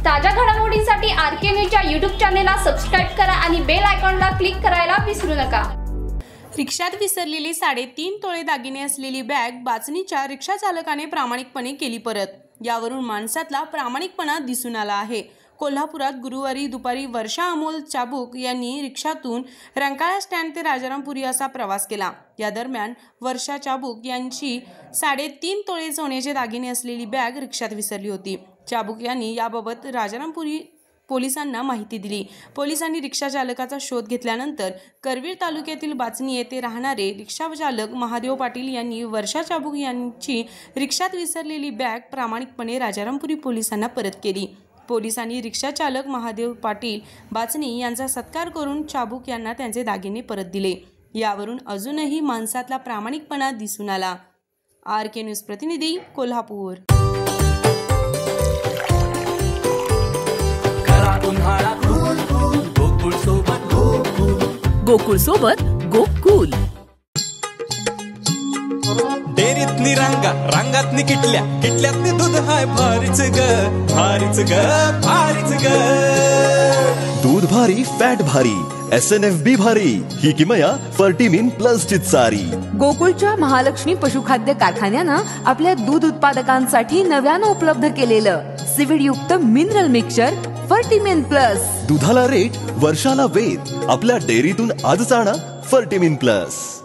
ताज्या घडामोडींसाठी आरके न्यूजच्या YouTube चॅनेलला सबस्क्राइब करा आणि बेल आयकॉनला क्लिक करायला विसरू नका। रिक्षात विसरलेली 3.5 तोळे दागिने असलेली बॅग बाचणीच्या रिक्षा चालकाने प्रामाणिकपणे केली परत। यावरून माणसातला प्रामाणिकपणा दिसून आला आहे। कोल्हापुरात गुरुवारी दुपारी वर्षा अमोल चाबुक यांनी रिक्षातून रंकाळा स्टँड ते राजारामपुरी असा प्रवास केला। या दरम्यान वर्षा चाबुक यांची 3.5 तोळे सोन्याचे दागिने असलेली बॅग रिक्षात विसरली होती। चाबुक यांनी याबाबत राजारामपुरी पोलिसांना माहिती दिली। पोलिसांनी रिक्षा चालकाचा शोध घेतल्यानंतर करवीर तालुक्यातील बाचणी येथे राहणारे रिक्षा चालक महादेव पाटील यांनी वर्षा चाबुक यांची रिक्षात विसरलेली बॅग प्रामाणिकपणे राजारामपुरी पोलिसांना परत केली। पोलिसांनी रिक्षा चालक महादेव पाटील बाचणी यांचा सत्कार करून चाबुक यांना त्यांचे दागिने परत दिले। यावरून अजूनही माणसातला प्रामाणिकपणा दिसून आला। आरके न्यूज प्रतिनिधी कोल्हापूर। गोकुळ सोबत गोकुल। डेरीतली रांगातनी किटल्यातनी दूध हाय भारीच ग भारीच ग भारीच ग। दूध भारी फॅट भारी SNFB भारी ही किमया फर्टिमिन प्लस ची सारी। गोकुळच्या महालक्ष्मी पशुखाद्य कारखान्यानं आपल्या दूध उत्पादकांसाठी नव्यानं उपलब्ध केलेलं सीवीड युक्त मिनरल मिक्सचर फर्टिमिन प्लस। दुधाला रेट वर्षाला वेद आपल्या डेअरीतून आजच आणा फर्टिमिन प्लस।